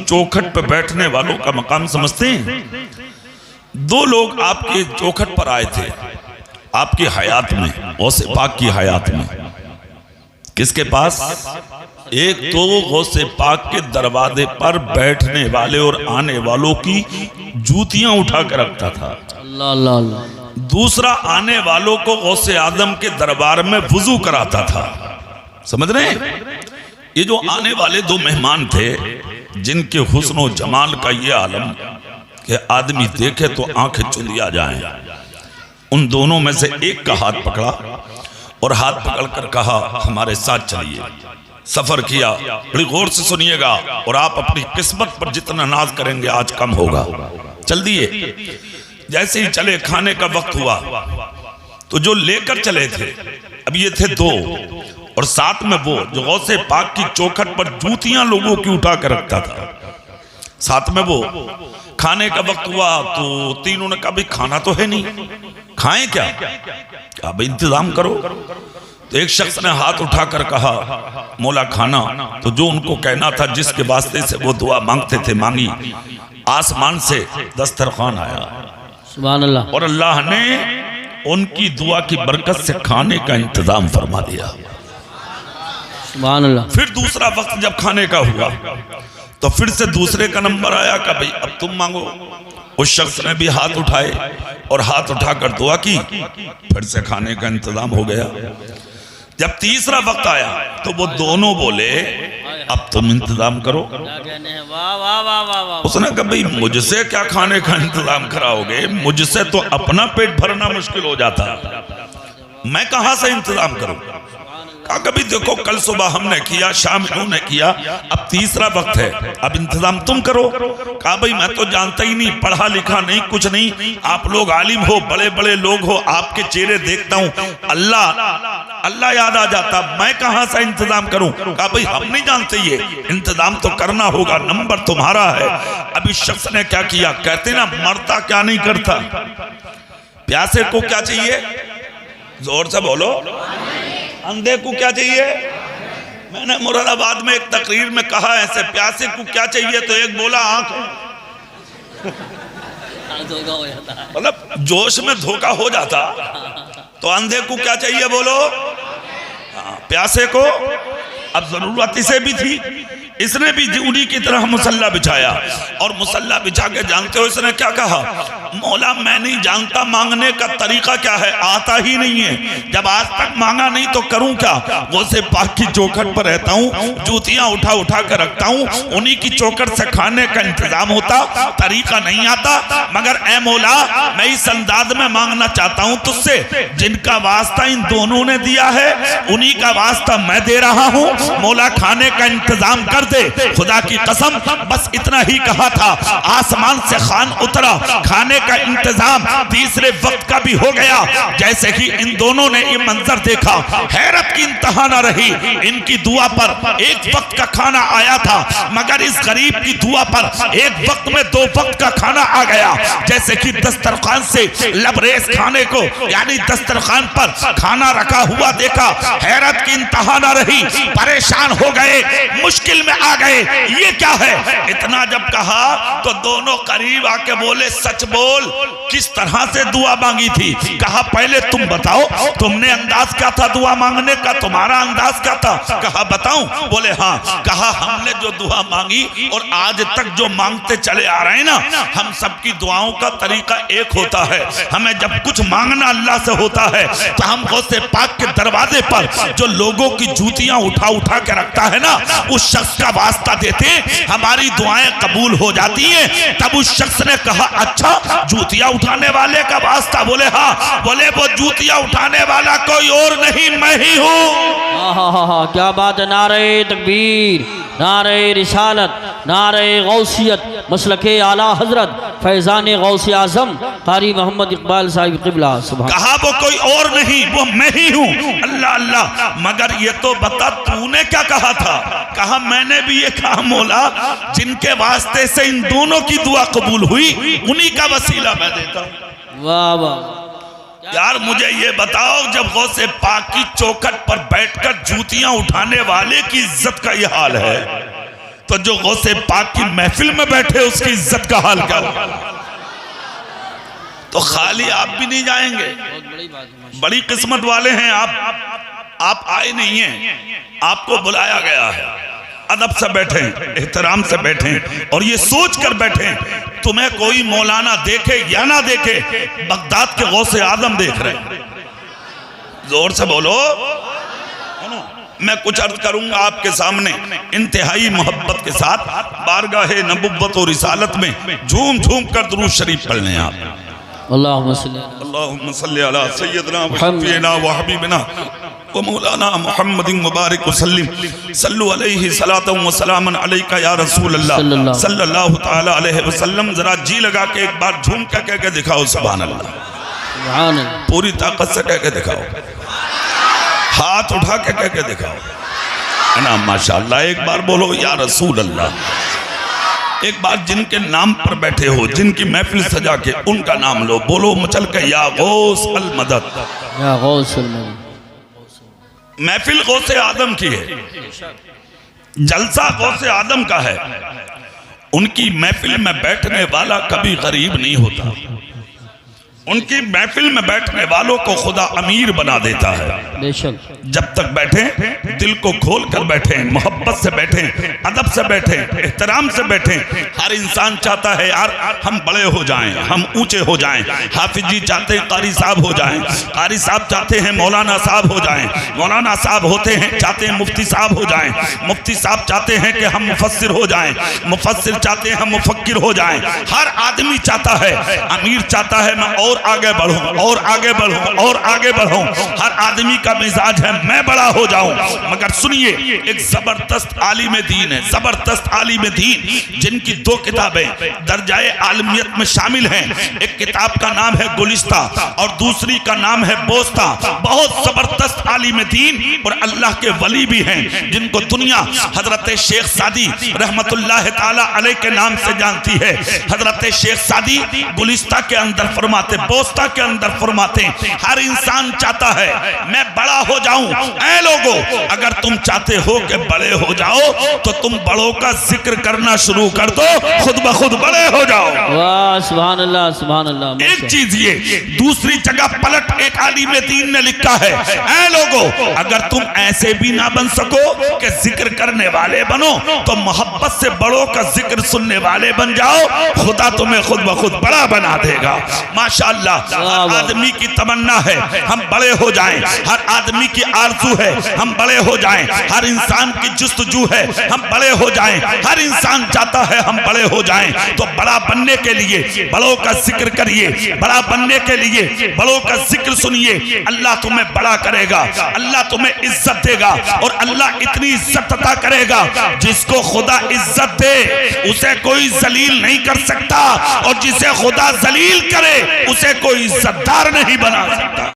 चौखट पर बैठने वालों का मकाम समझते हैं? दो लोग आपके चौखट पर आए थे आपकी हयात में, गौसे पाक की हयात में। किसके पास? एक तो गौसे पाक के दरवाजे पर बैठने वाले और आने वालों की जूतियां उठा कर रखता था। अल्लाह अल्लाह अल्लाह। दूसरा आने वालों को गौसे आदम के दरबार में वुजू कराता था। समझ रहे हैं? ये जो आने वाले दो मेहमान थे जिनके हुस्न और जमाल का ये आलम कि आदमी देखे तो आंखें चुंदिया जाएं, उन दोनों में से एक का हाथ पकड़ा और हाथ पकड़कर कहा हमारे साथ चलिए। सफर किया। बड़ी गौर से सुनिएगा और आप अपनी किस्मत पर जितना नाज करेंगे आज कम होगा। चल दिए। जैसे ही चले खाने का वक्त हुआ तो जो लेकर चले थे अब ये थे दो और साथ में वो जो गौसे पाक की चौखट पर जूतियां लोगों की उठा कर रखता था, साथ में वो। खाने का वक्त हुआ तो तीनों ने कहा भाई खाना तो है नहीं, खाएं क्या? भाई इंतजाम करो। तो एक शख्स ने हाथ उठाकर कहा मौला खाना। तो जो उनको कहना था जिसके वास्ते से वो दुआ मांगते थे मांगी। आसमान से दस्तरखान आया सुभान अल्लाह और अल्लाह ने उनकी दुआ की बरकत से खाने का इंतजाम फरमा दिया। सुभान अल्लाह। फिर दूसरा वक्त जब खाने का हुआ तो फिर से दूसरे का नंबर आया कि भाई अब तुम मांगो। उस शख्स ने भी हाथ उठाए और हाथ उठाकर दुआ की। फिर से खाने का इंतजाम हो गया। जब तीसरा वक्त आया तो वो दोनों बोले अब तुम इंतजाम करो। वाह वाह वाह वाह वाह। उसने कहा भाई मुझसे क्या खाने का इंतजाम कराओगे? मुझसे तो अपना पेट भरना मुश्किल हो जाता, मैं कहां से इंतजाम करूं? कहा कभी देखो कल सुबह हमने किया, शाम इन्होंने किया, अब तीसरा वक्त है, अब इंतजाम तुम करो। कहा भाई मैं तो जानता ही नहीं, पढ़ा लिखा नहीं, कुछ नहीं, आप लोग आलिम हो, बड़े बड़े लोग हो, आपके चेहरे देखता हूं अल्लाह अल्लाह याद आ जाता, मैं कहां से इंतजाम करूं? कहा भाई हम नहीं जानते, ये इंतजाम तो करना होगा, नंबर तुम्हारा है। अब इस शख्स ने क्या किया? कहते ना मरता क्या नहीं करता। प्यासे को क्या चाहिए? जोर से बोलो। अंधे को क्या चाहिए? मैंने मुरादाबाद में एक तकरीर में कहा ऐसे, प्यासे को क्या चाहिए? तो एक बोला आंख। मतलब जोश में धोखा हो जाता। तो अंधे को क्या चाहिए बोलो? प्यासे को अब जरूरत इसे भी थी, इसने भी उन्हीं की तरह मुसल्ला बिछाया और मुसल्ला बिछा के जानते हो इसने क्या कहा? मौला मैं नहीं जानता मांगने का तरीका क्या है, आता ही नहीं है, जब आज तक मांगा नहीं तो करूं क्या? गौसे पाक की चौखट पर रहता हूं, जूतियां उठा उठा कर रखता हूं, उन्हीं की चौखट से खाने का इंतजाम होता, तरीका नहीं आता, मगर ए मौला मैं इस अंदाज में मांगना चाहता हूं तुझसे, जिनका वास्ता इन दोनों ने दिया है उन्हीं का वास्ता मैं दे रहा हूं, मौला खाने का इंतजाम कर दे। खुदा की कसम बस इतना ही कहा था, आसमान से खान उतरा, खाने का इंतजाम तीसरे वक्त का भी हो गया। जैसे कि इन दोनों ने ये मंजर देखा, हैरत की इंतहा न रही। इनकी दुआ पर एक वक्त का खाना आया था, मगर इस गरीब की दुआ पर एक वक्त में दो वक्त का खाना आ गया। जैसे कि दस्तरखान से लबरेज खाने को, यानी दस्तरखान पर खाना रखा हुआ देखा, हैरत की इंतहा न रही, परेशान हो गए, मुश्किल में आ गए। ये क्या है? इतना जब कहा तो दोनों करीब आके बोले सच बोल, किस तरह से दुआ मांगी थी? कहा पहले तुम बताओ, तुमने अंदाज क्या था दुआ मांगने का, तुम्हारा अंदाज क्या था? कहा बताऊं? बोले हाँ। कहा हमने जो दुआ मांगी और आज तक जो मांगते चले आ रहे हैं ना, हम सबकी दुआओं का तरीका एक होता है। हमें जब कुछ मांगना अल्लाह से होता है तो हम गौसे पाक के दरवाजे पर जो लोगों की जूतियां उठा उठा के रखता है ना, उस शख्स का वास्ता देते हमारी दुआएं कबूल हो जाती हैं। तब उस शख्स ने कहा अच्छा जूतियां उठाने वाले का वास्ता? बोले हाँ। बोले वो जूतियां उठाने वाला कोई और नहीं, मैं ही हूँ। क्या बात है। नारे तकबीर, नारे रिसालत, नारे गौसियत, मसलके आला हजरत फैजान गौसे आजम कारी मोहम्मद इकबाल साहिब क़िबला। कहा वो कोई और नहीं, वो मैं ही हूँ। अल्लाह अल्लाह। मगर ये तो बता तूने क्या कहा था? कहा मैंने भी ये कहा मौला जिनके वास्ते से इन दोनों की दुआ कबूल हुई उन्हीं का वसीला मैं देता हूँ। वाह वाह। यार मुझे ये बताओ, जब गौसे पाक की चौखट पर बैठकर जूतियां उठाने वाले की इज्जत का ये हाल है, तो जो गौसे पाक की महफिल में बैठे उसकी इज्जत का हाल क्या होगा। तो खाली आप भी नहीं जाएंगे, बड़ी किस्मत वाले हैं आप आए नहीं हैं, आपको बुलाया गया है। अदब से बैठे, एहतराम से बैठे और ये सोच कर बैठे तुम्हें कोई मौलाना देखे या ना देखे, बगदाद के गौसे आदम देख रहे हैं। जोर से बोलो। मैं कुछ अर्ज करूंगा आपके सामने इंतहाई मोहब्बत के साथ, बारगाहे नबुव्वत और रिसालत में झूम झूम कर दुरूद शरीफ पढ़ लें आप। अल्लाहुम्मा सल्ली अला सय्यदना व शफीना व हबीबना व मौलाना मुहम्मदिन मुबारक वसल्लिम सल्लु अलैहि सलातन व सलामन अलैका या रसूल अल्लाह सल्लल्लाहु तआला अलैहि वसल्लम। जरा जी लगा के एक बार झूम कर कह के दिखाओ सुभान अल्लाह, सुभान अल्लाह, पूरी ताकत से कह के दिखाओ, हाथ उठा के कह के दिखाओ, है ना माशाअल्लाह। एक बार बोलो या रसूल अल्लाह। एक बार जिनके नाम पर बैठे हो, जिनकी महफिल सजा के उनका नाम लो, बोलो मचल के या गौस अल मदद, या गौस अल मदद। महफिल गौसे आदम की है, जलसा गौसे आदम का है। उनकी महफिल में बैठने वाला कभी गरीब नहीं होता, उनकी महफिल में बैठने वालों को खुदा अमीर बना देता है। बेशक जब तक बैठे दिल को खोल कर बैठे, मोहब्बत से बैठे, अदब से बैठे, एहतराम से बैठे। हर इंसान चाहता है यार हम बड़े हो जाएं, हम ऊंचे हो जाएं। हाफिज जी चाहते हैं कारी साहब हो जाएं, कारी साहब चाहते हैं मौलाना साहब हो जाएं, मौलाना साहब होते हैं चाहते हैं मुफ्ती साहब हो जाएं, मुफ्ती साहब चाहते हैं कि हम मुफस्सिर हो जाएं, मुफस्सिर चाहते हैं हम मुफक्किर हो जाएं। हर आदमी चाहता है, अमीर चाहता है मैं और आगे बढ़ूं और आगे बढ़ूं और आगे बढ़ूं। हर आदमी का मिजाज है मैं बड़ा हो जाऊं। मगर सुनिए, एक जबरदस्त आलिम दीन है, जबरदस्त आलिम दीन जिनकी दो किताबें दर्जाए आलमियत में शामिल हैं। एक किताब का नाम है गुलिस्ता और दूसरी का नाम है बोस्ता। बहुत जबरदस्त आलिम दीन और अल्लाह के वली भी हैं, जिनको दुनिया हजरत शेख सादी रहमतुल्लाह ताला अलैह के नाम से जानती है। हजरत शेख सादी गुलिस्ता के अंदर फरमाते, बोस्ता के अंदर फरमाते, हर इंसान चाहता है मैं बड़ा हो जाऊं। ऐ लोगों, अगर तुम चाहते हो कि बड़े हो जाओ तो तुम बड़ों का जिक्र करना शुरू कर दो, खुद ब खुद बड़े हो जाओ। वाह सुभान अल्लाह, सुभान अल्लाह। एक चीज ये, दूसरी जगह पलट एक आलिम दीन ने लिखा है, ऐ लोगों, अगर तुम ऐसे भी ना बन सको कि जिक्र करने वाले बनो तो मोहब्बत से बड़ों का जिक्र सुनने वाले बन जाओ, खुदा तुम्हें खुद ब खुद बड़ा बना देगा। माशाअल्लाह। हर आदमी की तमन्ना है हम बड़े हो जाएं, हर आदमी की आरज़ू है हम बड़े हो जाएं, हर इंसान की जुस्तजू है हम बड़े हो जाएं, हर इंसान चाहता है हम बड़े हो जाएं। तो बड़ा बनने के लिए बड़ों का जिक्र करिए, बड़ा बनने के लिए बड़ों का जिक्र सुनिए। अल्लाह तुम्हें बड़ा करेगा, अल्लाह तुम्हें इज्जत देगा और अल्लाह इतनी इज्जत अता करेगा जिसको खुदा इज्जत दे उसे कोई जलील नहीं कर सकता, और जिसे खुदा जलील करे उसे कोई इज्जतदार नहीं बना सकता।